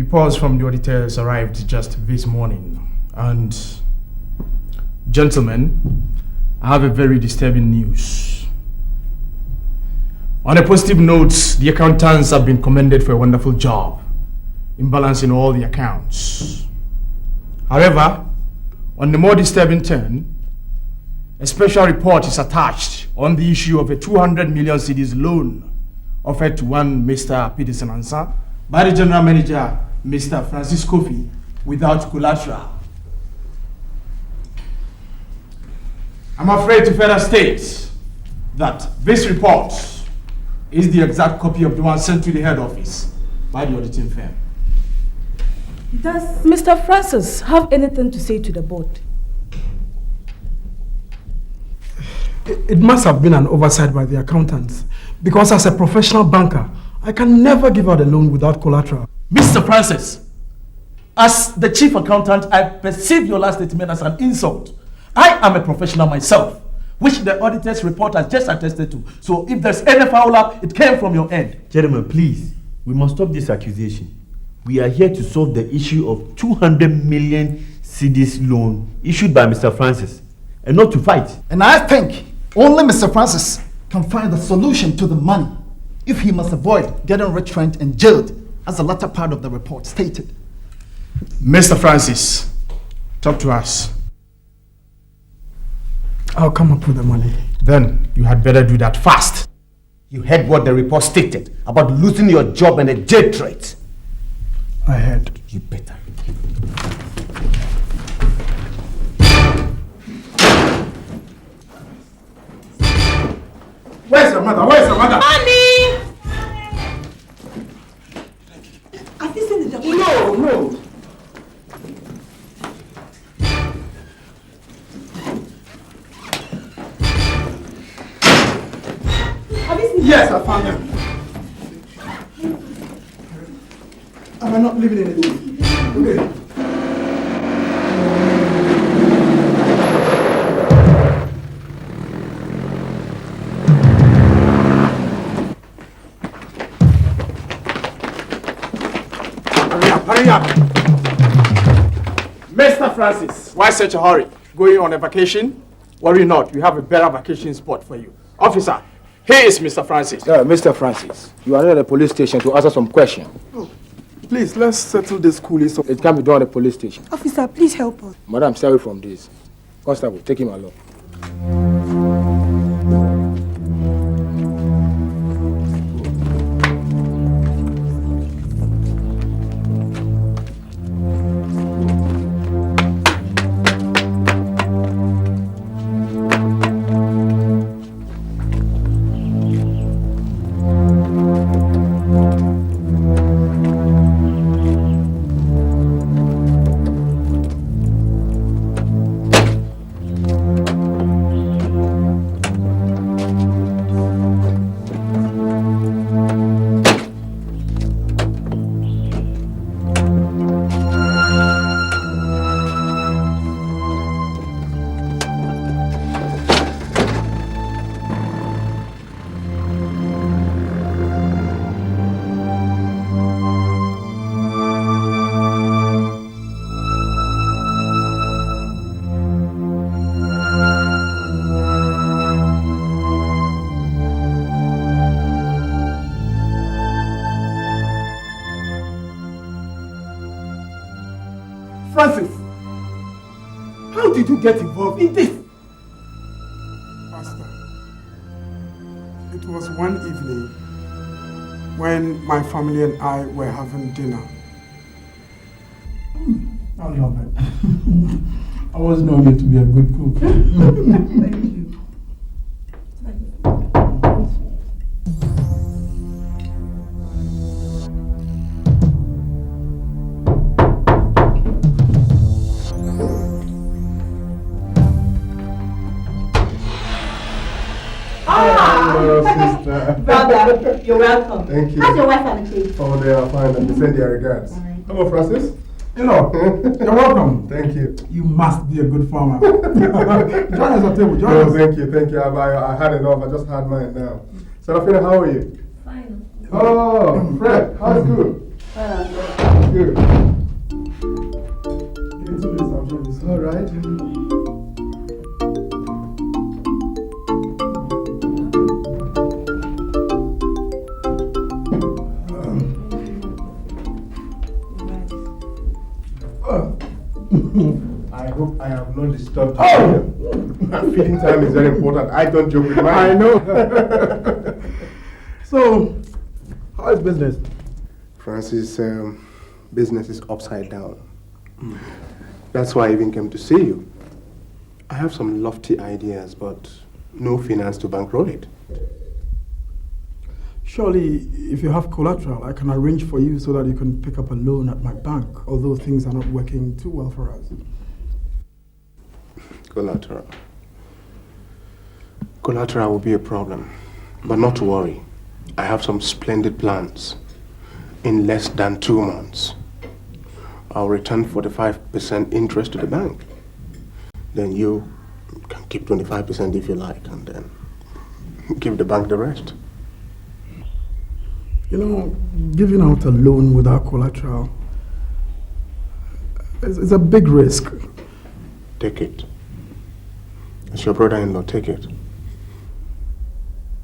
reports from the auditors arrived just this morning. And, gentlemen, I have a very disturbing news. On a positive note, the accountants have been commended for a wonderful job in balancing all the accounts. However, on the more disturbing turn, a special report is attached on the issue of a 200 million cedis loan offered to one Mr. Peterson and son by the general manager, Mr. Francis Kofi, without collateral. I'm afraid to further state that this report is the exact copy of the one sent to the head office by the auditing firm. Does Mr. Francis have anything to say to the board? It must have been an oversight by the accountants, because as a professional banker, I can never give out a loan without collateral. Mr. Francis, as the chief accountant, I perceive your last statement as an insult. I am a professional myself, which the auditor's report has just attested to. So if there's any foul up, it came from your end. Gentlemen, please, we must stop this accusation. We are here to solve the issue of 200 million cedis loan issued by Mr. Francis, and not to fight. And I think only Mr. Francis can find the solution to the money if he must avoid getting retrenched and jailed, as the latter part of the report stated. Mr. Francis, talk to us. I'll come up with the money. Then you had better do that fast. You heard what the report stated about losing your job and a jail threat. I heard. You better. Where's your mother? Where's your mother? Honey! Have you seen the doctor? No. Have you seen Yes, I found him. Am I not living in it? Okay. Hurry up. Mr. Francis, why such a hurry? Going on a vacation? Worry not, we have a better vacation spot for you. Officer, here is Mr. Francis. Mr. Francis, you are at the police station to answer some questions. Oh, please, let's settle this coolly. So it can be done at the police station. Officer, please help us. Madam, stay away from this. Constable, take him along. Francis, how did you get involved in this? Pastor, it was one evening when my family and I were having dinner. I love it. I always known you to be a good cook. Thank you. Hello, sister. Brother, you're welcome. Thank you. How's your wife and the kids? Oh, they are fine, and they send their regards. Right. Hello, Francis. Hello, you're welcome. Thank you. You must be a good farmer. Join us at table, join No, us. thank you. I had enough. I just had mine now. Serafina, how are you? Fine. Oh, Fred, how's good? Good. Give me 2 minutes, I'll join this. All right. I hope I have not disturbed you. Feeding time is very important. I don't joke with mine. I know. So, how is business? Francis, business is upside down. That's why I even came to see you. I have some lofty ideas, but no finance to bankroll it. Surely, if you have collateral, I can arrange for you so that you can pick up a loan at my bank, although things are not working too well for us. Collateral. Collateral will be a problem, but not to worry. I have some splendid plans. In less than 2 months, I'll return 45% interest to the bank. Then you can keep 25% if you like, and then give the bank the rest. You know, giving out a loan without collateral is a big risk. Take it. It's your brother-in-law, take it.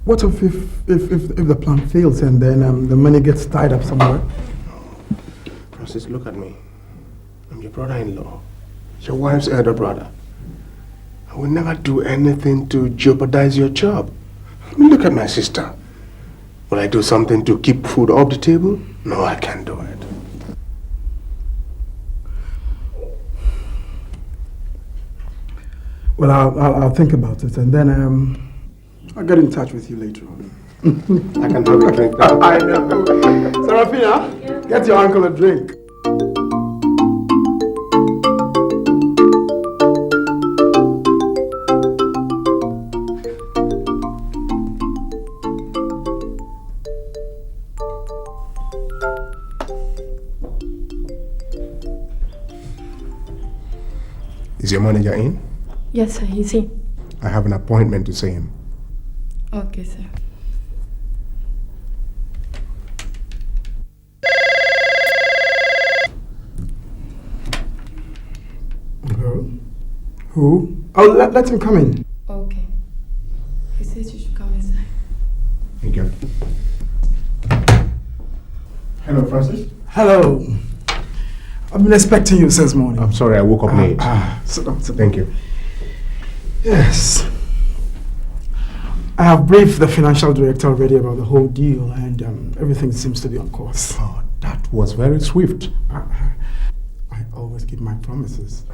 What if the plan fails and then the money gets tied up somewhere? Francis, look at me. I'm your brother-in-law, your wife's elder brother. I will never do anything to jeopardize your job. Look at my sister. Will I do something to keep food off the table? No, I can't do it. Well, I'll think about it and then I'll get in touch with you later on. I can have a drink now. I know. Serafina, get your uncle a drink. Is your manager in? Yes, sir, he's in. I have an appointment to see him. Okay, sir. Hello? Who? Oh, let him come in. Okay. He says you should come inside. Thank you. Hello, Francis. Hello. I've been expecting you since morning. I'm sorry, I woke up late. Sit down, sit down. Thank you. Yes. I have briefed the financial director already about the whole deal and everything seems to be on course. Oh, that was very swift. I always keep my promises.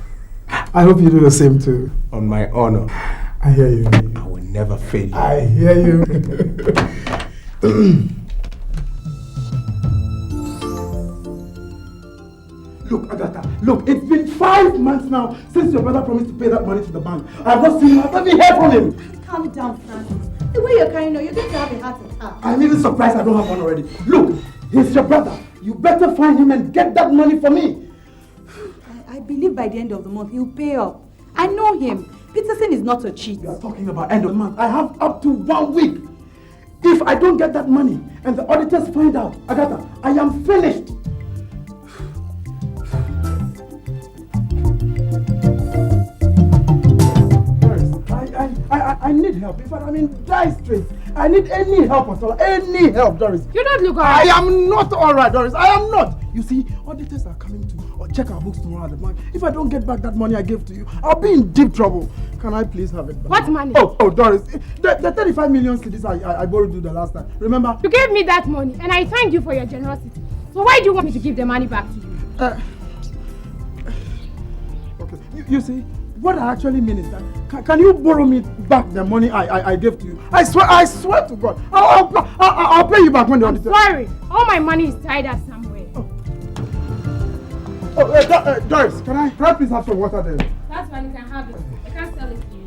I hope you do the same too. On my honor. I hear you. I will never fail you. I hear you. Look, Agatha, look, it's been 5 months now since your brother promised to pay that money to the bank. I have not seen him, I've not even heard from him. Calm down, Francis. The way you're carrying on, you're going to have a heart attack. I'm even surprised I don't have one already. Look, he's your brother. You better find him and get that money for me. I believe by the end of the month, he'll pay up. I know him. Peterson is not a cheat. You are talking about end of the month. I have up to 1 week. If I don't get that money and the auditors find out, Agatha, I am finished. I need help. In fact, I'm in dire straits. I need any help at all. Any help, Doris. You don't look alright. I am not alright, Doris. I am not. You see, auditors are coming to check our books tomorrow at the bank. If I don't get back that money I gave to you, I'll be in deep trouble. Can I please have it back? What money? Oh, Doris. The 35 million cedis I borrowed you the last time. Remember? You gave me that money and I thanked you for your generosity. So why do you want me to give the money back to you? Okay. You see, what I actually mean is that can you borrow me back the money I gave to you? I swear to God, I'll pay you back when the auditor. Sorry, all my money is tied up somewhere. Doris, can I please have some water there? That's fine, you can have it. I can't sell it to you.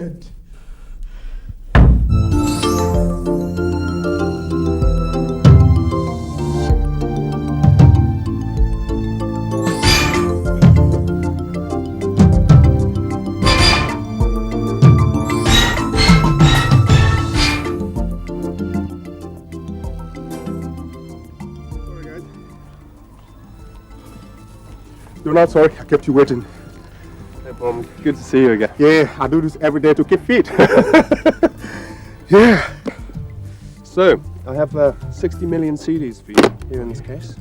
head. You're not sorry, I kept you waiting. Hey, Mom, good to see you again. Yeah, I do this every day to keep fit. Yeah. So, I have 60 million CDs for you here in this case.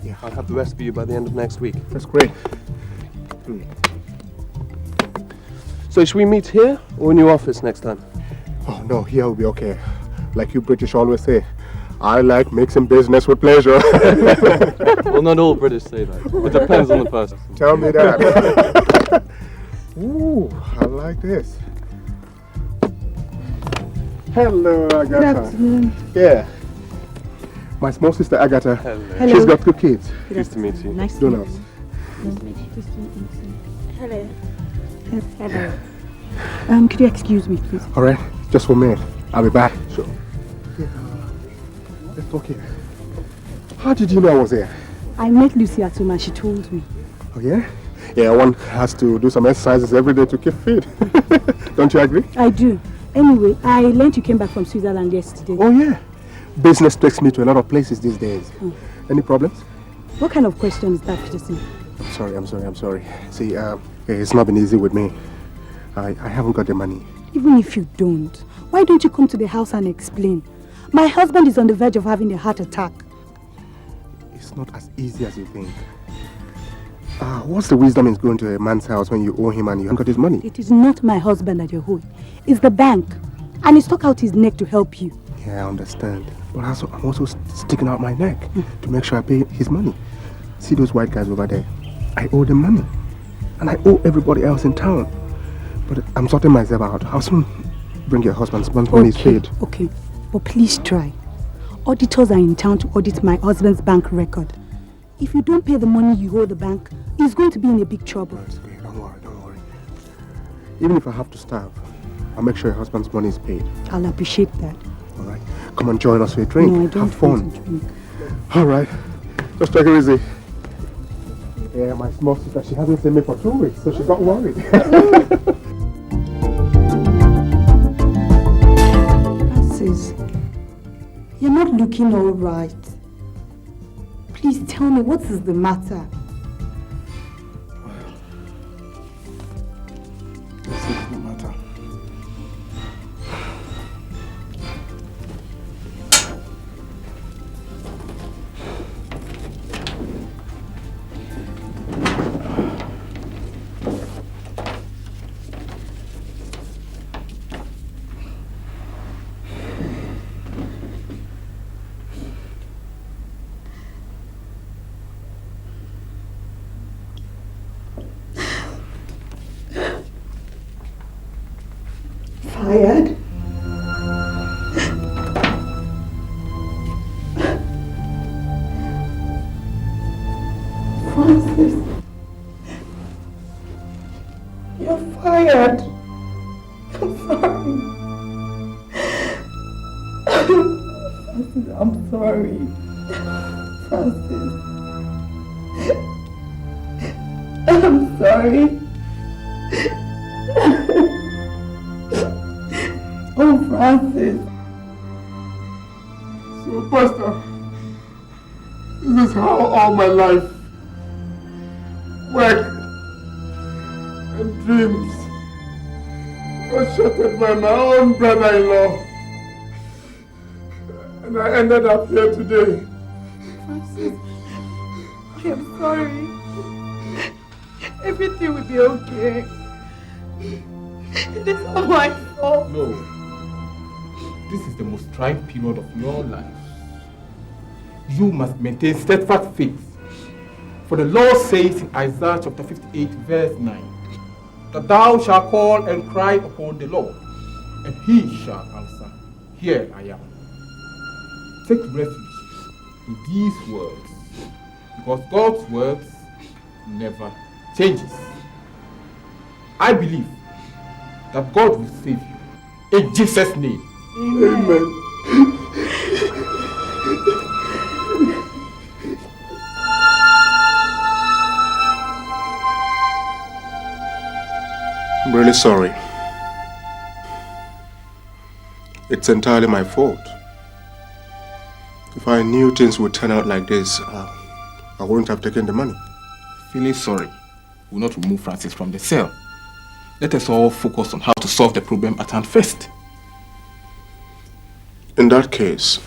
Yeah. I'll have the rest for you by the end of next week. That's great. So, should we meet here or in your office next time? Oh, no, here will be okay. Like you British always say, I like mixing business with pleasure. Well, not all British say that. It depends on the person. Tell me that. Ooh, I like this. Hello, Agatha. Good afternoon. Yeah. My small sister Agatha. Hello. She's got 2 kids. Nice to meet you. Nice to Donuts. meet you. Hello. Hello. Could you excuse me, please? All right, just for a minute. I'll be back. Sure. Yeah. Let's talk here. How did you know I was here? I met Lucy at home and she told me. Oh, yeah? Yeah, one has to do some exercises every day to keep fit. Don't you agree? I do. Anyway, I learned you came back from Switzerland yesterday. Oh, yeah. Business takes me to a lot of places these days. Any problems? What kind of question is that, Peterson? I'm sorry. See, it's not been easy with me. I haven't got the money. Even if you don't, why don't you come to the house and explain? My husband is on the verge of having a heart attack. It's not as easy as you think. What's the wisdom in going to a man's house when you owe him and you haven't got his money? It is not my husband that you're owing. It's the bank. And he stuck out his neck to help you. Yeah, I understand. But I'm also sticking out my neck to make sure I pay his money. See those white guys over there? I owe them money. And I owe everybody else in town. But I'm sorting myself out. I'll soon bring your husband's money is paid. Okay, but please try. Auditors are in town to audit my husband's bank record. If you don't pay the money you owe the bank, he's going to be in a big trouble. It's okay, don't worry. Even if I have to starve, I'll make sure your husband's money is paid. I'll appreciate that. All right. Come and join us for a drink. No, I don't have fun. want to drink. All right. Just take it easy. Yeah, my small sister, she hasn't seen me for 2 weeks, so she got worried. Francis, you're not looking all right. Please tell me, what is the matter? This is the matter. Tired? Francis, you're fired. I'm sorry. Francis, I'm sorry. Francis. I'm sorry. Oh, Francis. So, Pastor, this is how all my life, work and dreams, was shattered by my own brother-in-law. And I ended up here today. Francis, I am sorry. Everything will be okay. It is all my fault. No. This is the most trying period of your life. You must maintain steadfast faith. For the Lord says in Isaiah chapter 58 verse 9, that thou shalt call and cry upon the Lord, and he shall answer, here I am. Take refuge in these words, because God's words never changes. I believe that God will save you. In Jesus' name. Amen. I'm really sorry. It's entirely my fault. If I knew things would turn out like this, I wouldn't have taken the money. Feeling sorry will not remove Francis from the cell. Let us all focus on how to solve the problem at hand first. In that case,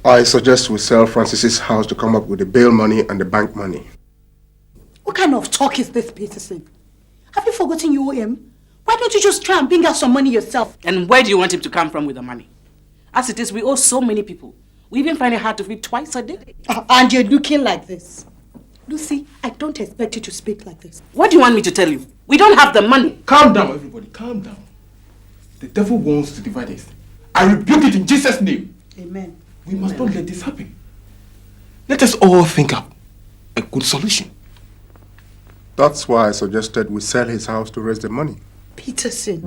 I suggest we sell Francis's house to come up with the bail money and the bank money. What kind of talk is this, Peterson? Have you forgotten you owe him? Why don't you just try and bring out some money yourself? And where do you want him to come from with the money? As it is, we owe so many people. We even find it hard to feed twice a day. And you're looking like this. Lucy, I don't expect you to speak like this. What do you want me to tell you? We don't have the money. Calm down, everybody. Calm down. The devil wants to divide us. I rebuke it in Jesus' name. Amen. We must not let this happen. Let us all think up a good solution. That's why I suggested we sell his house to raise the money. Peterson.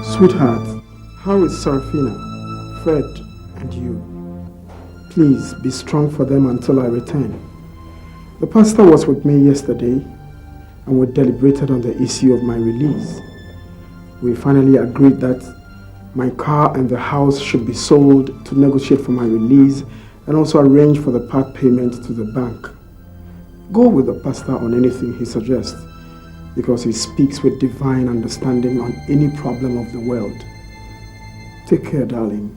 Sweetheart, how is Serafina, Fred, and you? Please be strong for them until I return. The pastor was with me yesterday and we deliberated on the issue of my release. We finally agreed that my car and the house should be sold to negotiate for my release and also arrange for the part payment to the bank. Go with the pastor on anything he suggests because he speaks with divine understanding on any problem of the world. Take care, darling.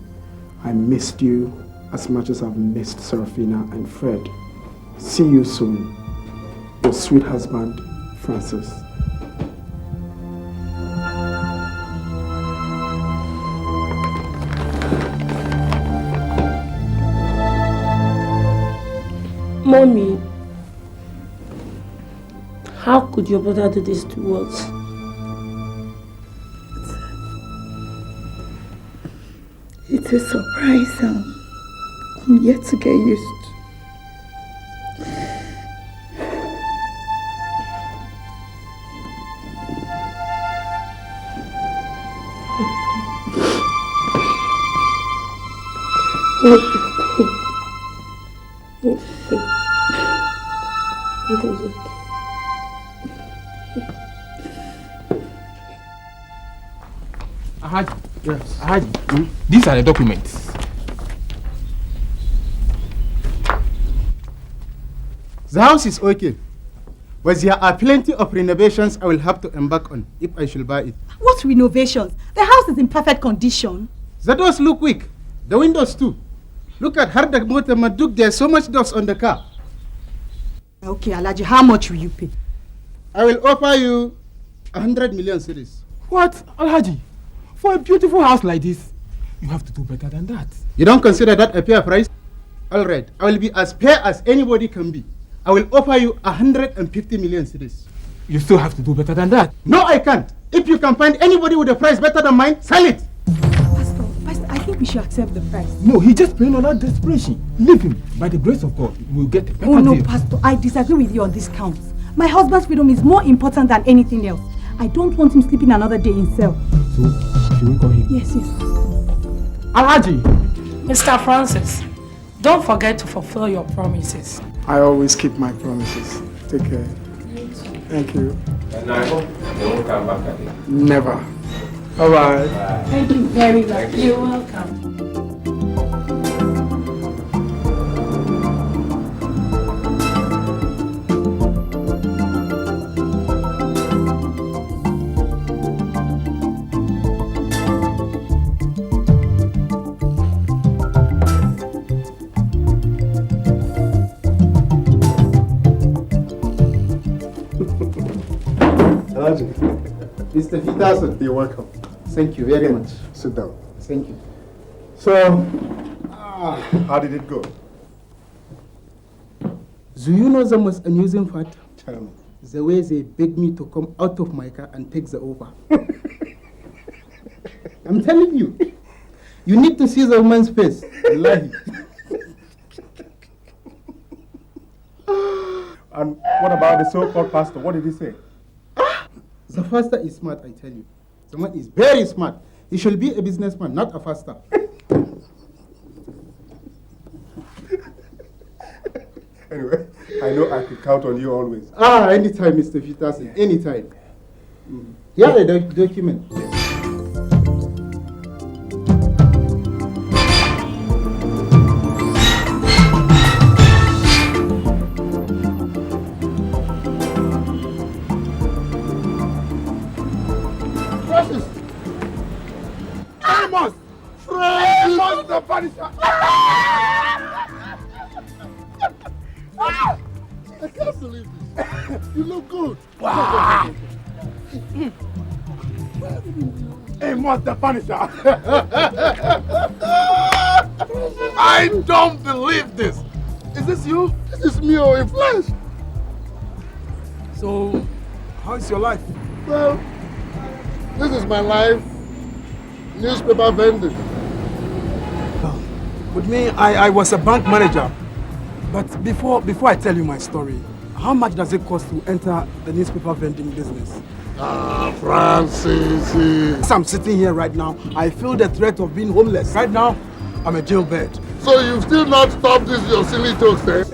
I missed you as much as I've missed Serafina and Fred. See you soon. Your sweet husband, Francis. Mommy, how could your brother do this to us? It's a surprise. I'm yet to get used to. Yes. These are the documents. The house is okay, but there are plenty of renovations I will have to embark on if I should buy it. What renovations? The house is in perfect condition. The doors look weak. The windows too. Look at how the motor Maduk, there's so much dust on the car. Okay, Alaji, how much will you pay? I will offer you 100 million cedis. What, Alhaji? For a beautiful house like this, you have to do better than that. You don't consider that a fair price? All right, I will be as fair as anybody can be. I will offer you 150 million cedis. You still have to do better than that. No, I can't. If you can find anybody with a price better than mine, sell it. Pastor, I think we should accept the price. No, he's just playing on that desperation. Leave him. By the grace of God, we'll get a better Oh no, deal. Pastor, I disagree with you on this count. My husband's freedom is more important than anything else. I don't want him sleeping another day in cell. So, should we call him? Yes. Alhaji! Mr. Francis, don't forget to fulfill your promises. I always keep my promises. Take care. Thank you. And I hope you won't come back again. Never. Bye-bye. Thank you very much. You're welcome. Mr. Peterson. You're welcome. Thank you very much. Sit down. Thank you. So, how did it go? Do you know the most amusing part? Tell me. the way they beg me to come out of my car and take the over. I'm telling you, you need to see the woman's face. Wallahi. And what about the so-called pastor? What did he say? The pastor is smart, I tell you. The man is very smart. He should be a businessman, not a pastor. Anyway, I know I could count on you always. Anytime, Mr. Peterson, anytime. Here are the document. Francis! Amos! Amos the Punisher! I can't believe this. You look good. Wow. Amos the Punisher! I don't believe this. Is this you? This is me or in flesh. So, how is your life? Well, this is my life. Newspaper vending. With me, I was a bank manager. But before I tell you my story, how much does it cost to enter the newspaper vending business? Francis. As I'm sitting here right now, I feel the threat of being homeless. Right now, I'm a jailbird. So you've still not stopped this your silly jokes, eh?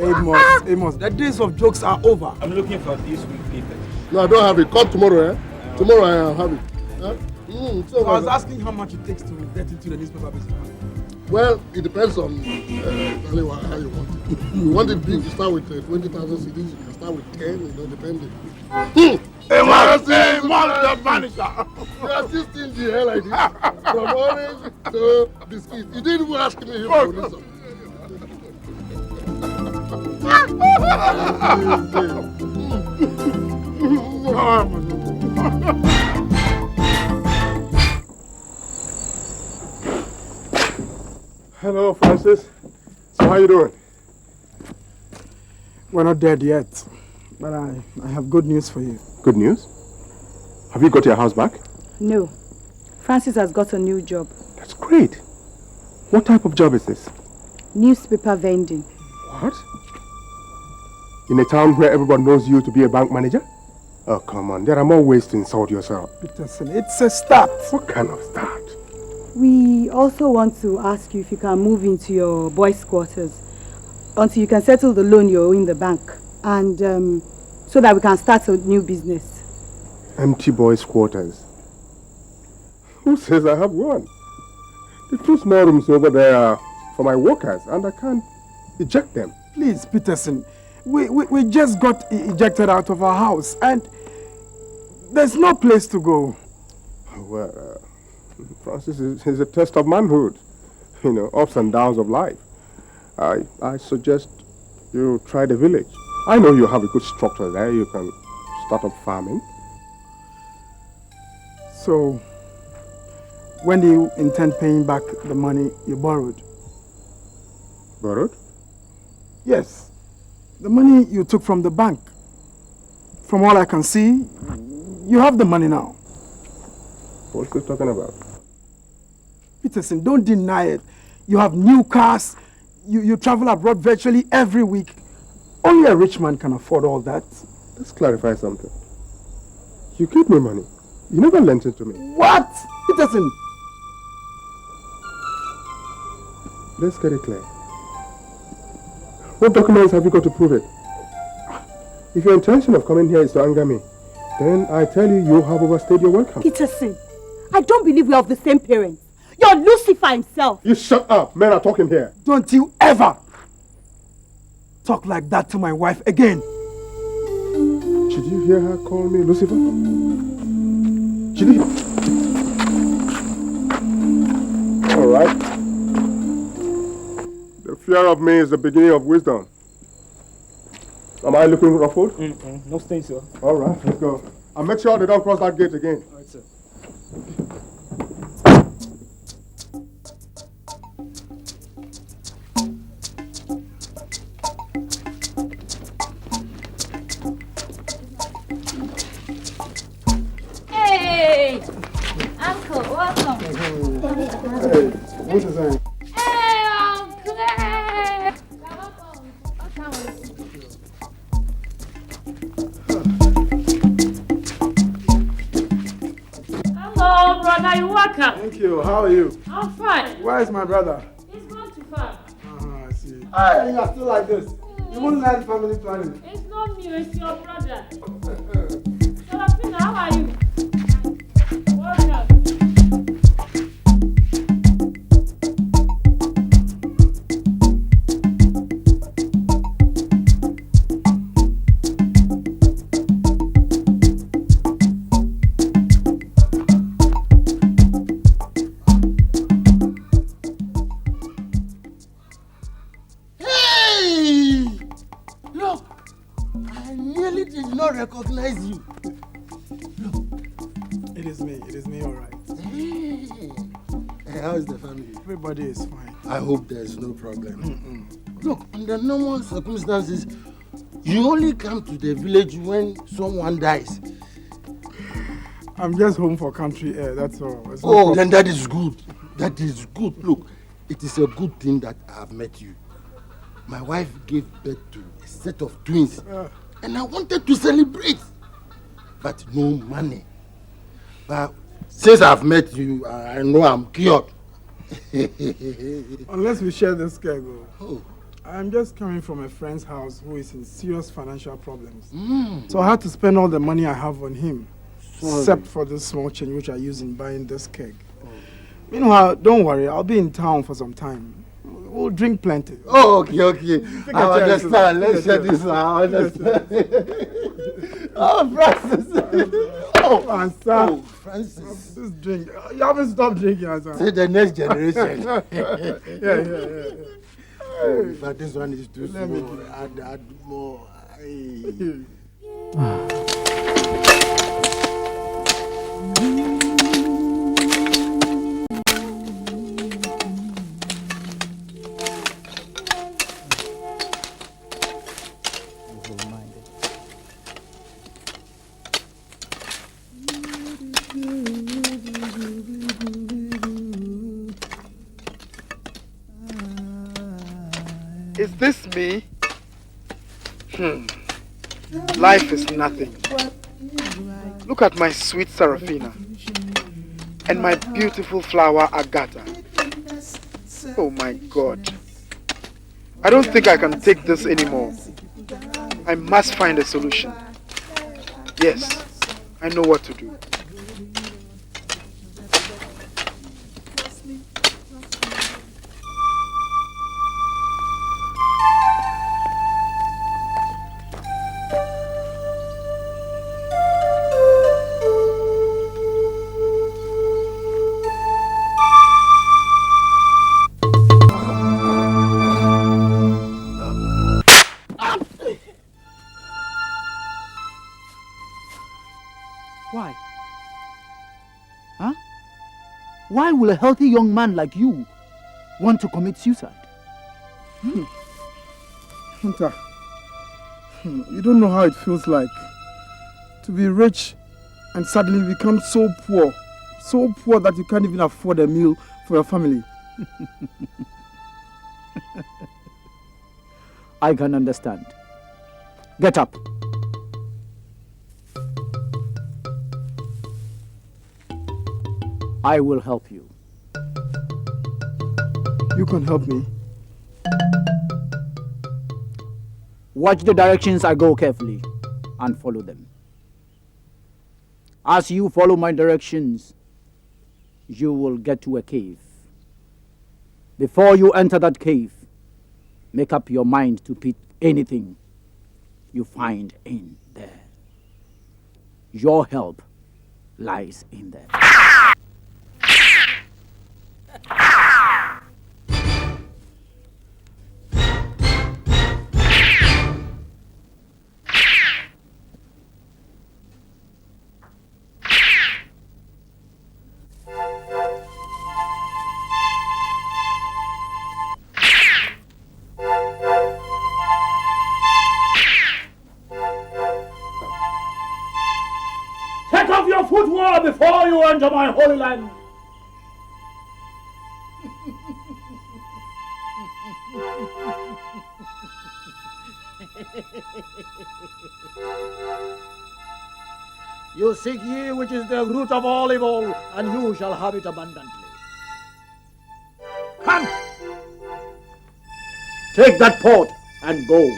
Amos, the days of jokes are over. I'm looking for this week paper. No, I don't have it. Come tomorrow, eh? Tomorrow I'll have it. Huh? So I was asking how much it takes to get into the newspaper business. Well, it depends on how you want it. You want it big, you start with 20,000 CDs. You can start with 10, depending. Hey, man, the Punisher! You are still stingy here like this. From orange to biscuit. You didn't even ask me for this. Hello, Francis. So how you doing? We're not dead yet, but I have good news for you. Good news? Have you got your house back? No. Francis has got a new job. That's great. What type of job is this? Newspaper vending. What? In a town where everyone knows you to be a bank manager? Oh, come on. There are more ways to insult yourself. Peterson, it's a start. What kind of start? We also want to ask you if you can move into your boys' quarters until you can settle the loan you owe in the bank, and so that we can start a new business. Empty boys' quarters. Who says I have one? The 2 small rooms over there are for my workers, and I can't eject them. Please, Peterson, we just got ejected out of our house, and there's no place to go. Well, Francis, is a test of manhood. You know, ups and downs of life. I suggest you try the village. I know you have a good structure there. You can start up farming. So, when do you intend paying back the money you borrowed? Borrowed? Yes. The money you took from the bank. From all I can see, you have the money now. What's he talking about? Peterson, don't deny it. You have new cars. You travel abroad virtually every week. Only a rich man can afford all that. Let's clarify something. You gave me money. You never lent it to me. What? Peterson! Let's get it clear. What documents have you got to prove it? If your intention of coming here is to anger me, then I tell you, you have overstayed your welcome. Peterson, I don't believe we are of the same parents. You're Lucifer himself. You shut up. Men are talking here. Don't you ever talk like that to my wife again. Did you hear her call me Lucifer? Did you? All right. The fear of me is the beginning of wisdom. Am I looking ruffled? No stain, sir. All right, let's go. And make sure they don't cross that gate again. All right, sir. welcome. Hey, what is that? Hey, Uncle! Hello, brother. You welcome. Thank you. How are you? I'm fine. Where is my brother? He's gone too far. I see. Hey, you are still like this. You won't learn family planning. It's not me, it's your brother. Serafina, how are you? Welcome. Hey! Look, I nearly did not recognize you. It is me, all right. Hey, how is the family? Everybody is fine. I hope there's no problem. Look, under normal circumstances, you only come to the village when someone dies. I'm just home for country air, that's all. It's Oh, no then that is good. That is good. Look, it is a good thing that I have met you. My wife gave birth to a set of twins, and I wanted to celebrate, but no money. But since I've met you, I know I'm cured. Unless we share this keg. I'm just coming from a friend's house who is in serious financial problems. So I had to spend all the money I have on him, except for this small change which I use in buying this keg. Meanwhile, don't worry, I'll be in town for some time. We'll drink plenty. Oh, okay. I understand. Let's share this now. I understand. Oh, Francis. Francis. This drink. You haven't stopped drinking, Hassan. Say the next generation. Yeah. But this one is too small. Add more. Is this me? Life is nothing. Look at my sweet Serafina and my beautiful flower Agatha. Oh my God. I don't think I can take this anymore. I must find a solution. Yes, I know what to do. Why? Huh? Why will a healthy young man like you want to commit suicide? Hunter, you don't know how it feels like to be rich and suddenly become so poor that you can't even afford a meal for your family. I can understand. Get up. I will help you. You can help me. Watch the directions I go carefully and follow them. As you follow my directions, you will get to a cave. Before you enter that cave, make up your mind to pick anything you find in there. Your help lies in there. Take off your footwear before you enter my holy land. You seek ye which is the root of all evil, and you shall have it abundantly. Come! Take that pot and go.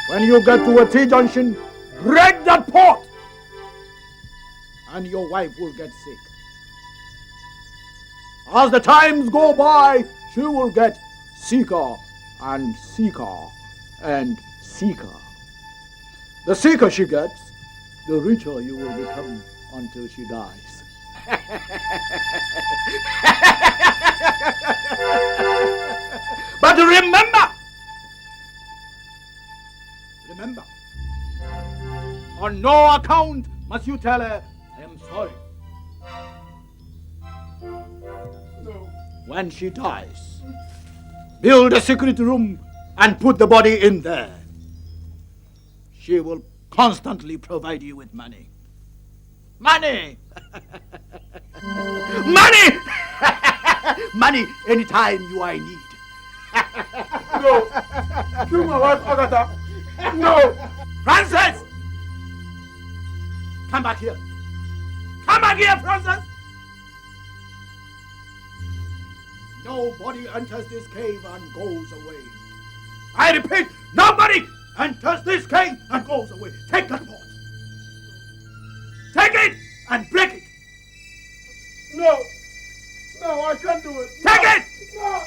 When you get to a T-junction, break that pot, and your wife will get sick. As the times go by, she will get sicker and sicker and sicker. The sicker she gets, the richer you will become until she dies. But remember, on no account must you tell her, I am sorry. No. When she dies, build a secret room and put the body in there. She will constantly provide you with money. Money! Money! Money anytime you are in need. No. Kill my wife, Agatha. No. Francis! Come back here. Come back here, Francis! Nobody enters this cave and goes away. I repeat, nobody enters this cave and goes away. Take that pot. Take it and break it. No. No, I can't do it. Take it! No.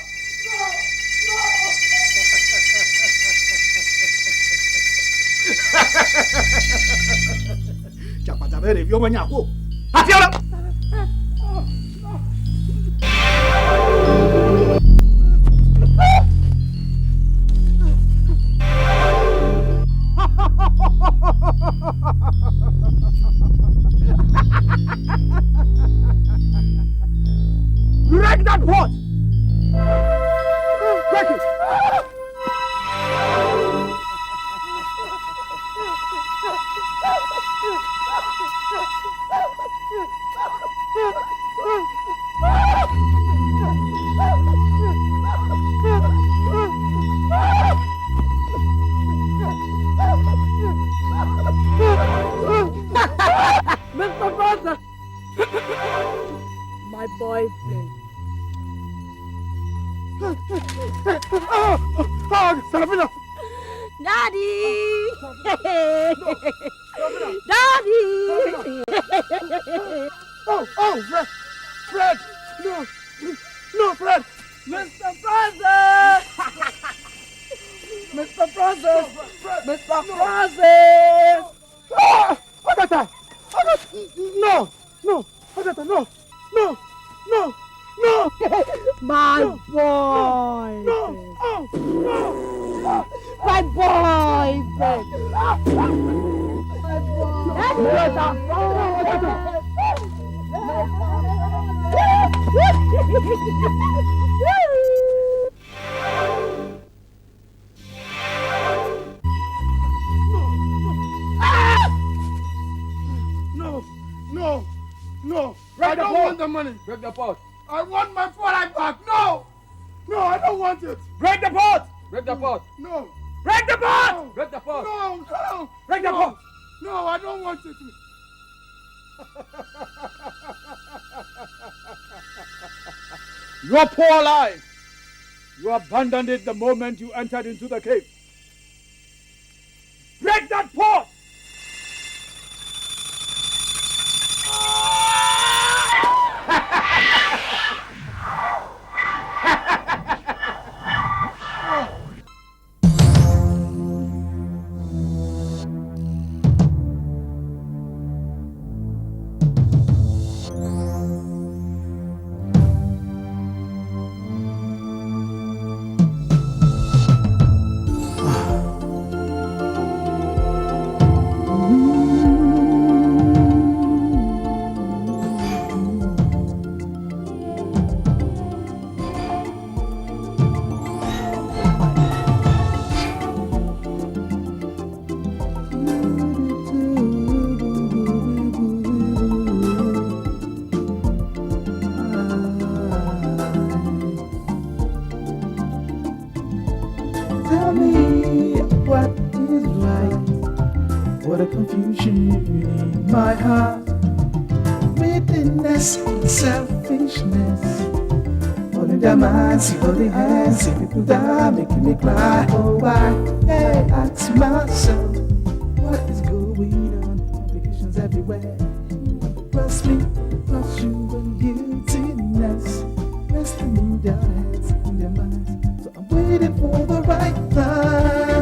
Chapatavere, vio bagnaco. Attiala! Break that pot! Break it! Mr. Brother! My boyfriend. Serafina! Daddy! Daddy! Oh, Fred! Fred! No! No, Fred! Mr. Francis! Mr. Francis! Mr. Francis! Agatha! Agatha! No! No! Agatha, no! No! No! No! My boy! No! Oh! No! My boyfriend! No! No! No! Break I the don't pot. want the money! Break the pot. I want my $4 back! No! No, I don't want it! Break the pot. Break the pot. No! Break the pot. No. Break the pot. No! No! Break the No. pot. No, I don't want it! Your poor life! You abandoned it the moment you entered into the cave. Break that pot! confusion in my heart, wickedness and selfishness. All in their minds, see all the hands, see people die, making me cry. Oh, why? Hey, I ask myself, what is going on? Complications everywhere. Trust me, trust you, and guiltiness resting in their heads, in their minds. So I'm waiting for the right time.